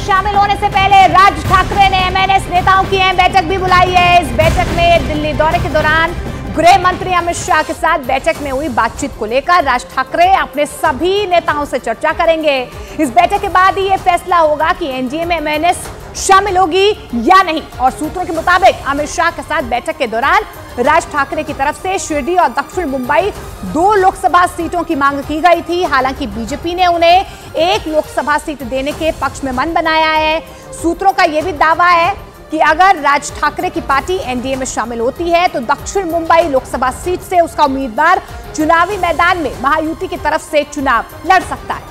शामिल होने से पहले राज ठाकरे ने एमएनएस नेताओं की अहम बैठक भी बुलाई है। इस बैठक में दिल्ली दौरे के दौरान गृह मंत्री अमित शाह के साथ बैठक में हुई बातचीत को लेकर राज ठाकरे अपने सभी नेताओं से चर्चा करेंगे। इस बैठक के बाद ही यह फैसला होगा कि एनडीए में एमएनएस शामिल होगी या नहीं। और सूत्रों के मुताबिक अमित शाह के साथ बैठक के दौरान राज ठाकरे की तरफ से शिरडी और दक्षिण मुंबई 2 लोकसभा सीटों की मांग की गई थी। हालांकि बीजेपी ने उन्हें 1 लोकसभा सीट देने के पक्ष में मन बनाया है। सूत्रों का यह भी दावा है कि अगर राज ठाकरे की पार्टी एनडीए में शामिल होती है तो दक्षिण मुंबई लोकसभा सीट से उसका उम्मीदवार चुनावी मैदान में महायुति की तरफ से चुनाव लड़ सकता है।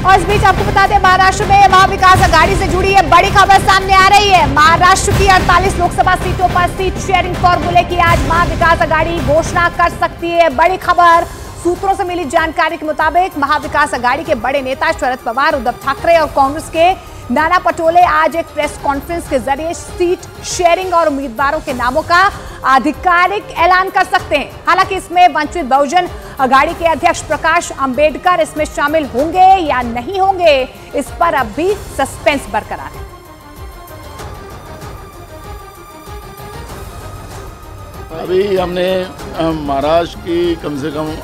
और इस बीच आपको बता दें, महाराष्ट्र में महाविकास अघाड़ी से जुड़ी एक बड़ी खबर सामने आ रही है। महाराष्ट्र की 48 लोकसभा सीटों पर सीट शेयरिंग फॉर्मूले की आज महाविकास अघाड़ी घोषणा कर सकती है। बड़ी खबर सूत्रों से मिली जानकारी के मुताबिक महाविकास अघाड़ी के बड़े नेता शरद पवार, उद्धव ठाकरे और कांग्रेस के नाना पटोले आज एक प्रेस कॉन्फ्रेंस के जरिए सीट शेयरिंग और उम्मीदवारों के नामों का आधिकारिक ऐलान कर सकते हैं। हालांकि इसमें वंचित बहुजन अघाड़ी के अध्यक्ष प्रकाश अंबेडकर इसमें शामिल होंगे या नहीं होंगे, इस पर अब भी सस्पेंस बरकरार है। अभी हमने महाराष्ट्र की कम से कम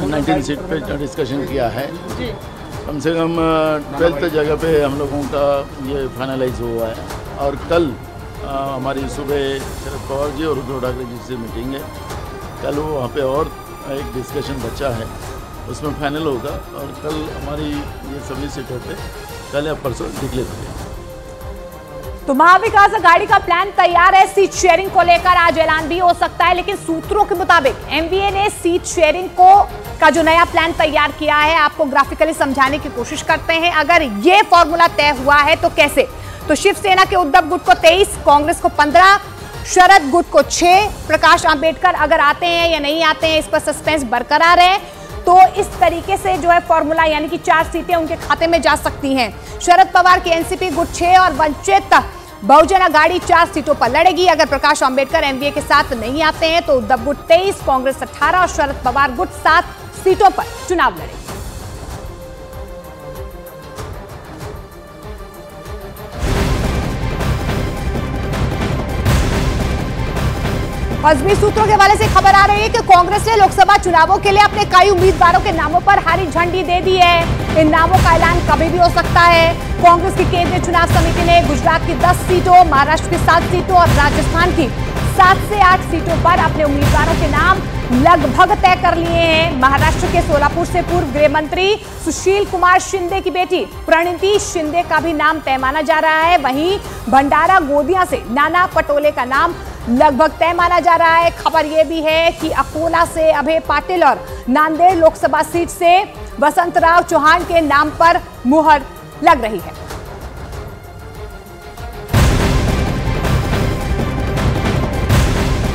19 सीट पे डिस्कशन किया है। कम से कम 12th जगह पे हम लोगों का ये फाइनलाइज हुआ है। और कल हमारी सुबह शरद पवार जी और उद्धव ठाकरे जी से मीटिंग है। कल वो वहाँ पे और एक डिस्कशन बचा है, उसमें फाइनल होगा। और कल हमारी ये सभी सीटों पे कल या परसों डिक्लेयर होगी। तो महाविकास अघाड़ी का प्लान तैयार है। सीट शेयरिंग को लेकर आज ऐलान भी हो सकता है, लेकिन सूत्रों के मुताबिक एमवीए ने सीट शेयरिंग का जो नया प्लान तैयार किया है, आपको ग्राफिकली समझाने की कोशिश करते हैं। अगर ये फॉर्मूला तय हुआ है तो कैसे? तो शिवसेना के उद्धव गुट को 23, कांग्रेस को 15, शरद गुट को 6, प्रकाश अंबेडकर अगर आते हैं या नहीं आते हैं, इस पर सस्पेंस बरकरार है। तो इस तरीके से जो है फॉर्मूला, यानी कि 4 सीटें उनके खाते में जा सकती हैं। शरद पवार की एनसीपी गुट 6 और वंचित बहुजन अघाड़ी 4 सीटों पर लड़ेगी। अगर प्रकाश अंबेडकर एमवीए के साथ नहीं आते हैं तो उद्धव गुट 23, कांग्रेस 18 और शरद पवार गुट 7 सीटों पर चुनाव लड़ेगी। मजबूत सूत्रों के हवाले से खबर आ रही है कि कांग्रेस ने लोकसभा चुनावों के लिए अपने कई उम्मीदवारों के नामों पर हरी झंडी दे दी है। इन नामों का ऐलान कभी भी हो सकता है। कांग्रेस की केंद्रीय चुनाव समिति ने गुजरात की 10 सीटों, महाराष्ट्र की 7 सीटों और राजस्थान की 7 से 8 सीटों पर अपने उम्मीदवारों के नाम लगभग तय कर लिए हैं। महाराष्ट्र के सोलापुर से पूर्व गृह मंत्री सुशील कुमार शिंदे की बेटी प्रणिति शिंदे का भी नाम तय माना जा रहा है। वहीं भंडारा गोदिया से नाना पटोले का नाम लगभग तय माना जा रहा है। खबर यह भी है कि अकोला से अभय पाटिल और नांदेड़ लोकसभा सीट से वसंतराव चौहान के नाम पर मुहर लग रही है।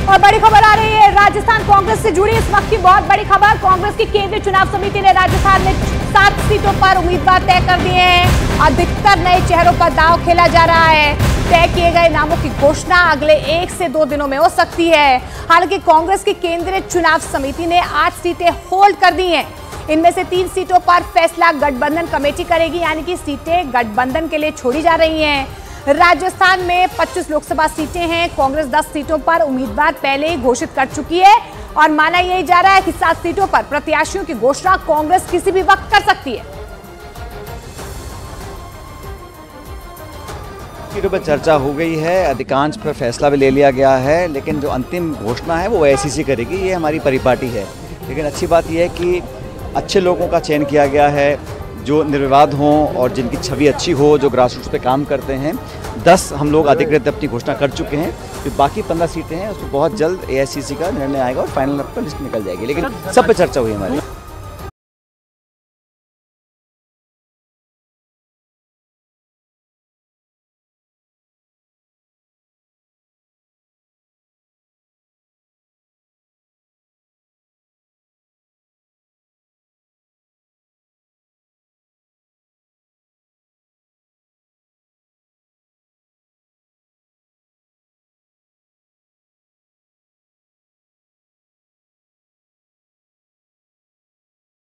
और बड़ी खबर आ रही है राजस्थान कांग्रेस से जुड़ी, इस वक्त की बहुत बड़ी खबर। कांग्रेस की केंद्रीय चुनाव समिति ने राजस्थान में 7 सीटों पर उम्मीदवार तय कर दिए हैं। अधिकतर नए चेहरों पर दांव खेला जा रहा है। तय किए गए नामों की घोषणा अगले 1 से 2 दिनों में हो सकती है। हालांकि कांग्रेस की केंद्रीय चुनाव समिति ने 8 सीटें होल्ड कर दी हैं। इनमें से 3 सीटों पर फैसला गठबंधन कमेटी करेगी, यानी कि सीटें गठबंधन के लिए छोड़ी जा रही हैं। राजस्थान में 25 लोकसभा सीटें हैं। कांग्रेस 10 सीटों पर उम्मीदवार पहले ही घोषित कर चुकी है और माना यही जा रहा है कि 7 सीटों पर प्रत्याशियों की घोषणा कांग्रेस किसी भी वक्त कर सकती है। सीटों पर चर्चा हो गई है, अधिकांश पर फैसला भी ले लिया गया है, लेकिन जो अंतिम घोषणा है वो एआईसीसी करेगी। ये हमारी परिपाटी है। लेकिन अच्छी बात यह है कि अच्छे लोगों का चयन किया गया है, जो निर्विवाद हों और जिनकी छवि अच्छी हो, जो ग्रासरूट्स पे काम करते हैं। 10 हम लोग अधिकृत अपनी घोषणा कर चुके हैं। फिर बाकी 15 सीटें हैं, उसमें बहुत जल्द एआईसीसी का निर्णय आएगा और फाइनल लिस्ट निकल जाएगी। लेकिन सब पे चर्चा हुई हमारी।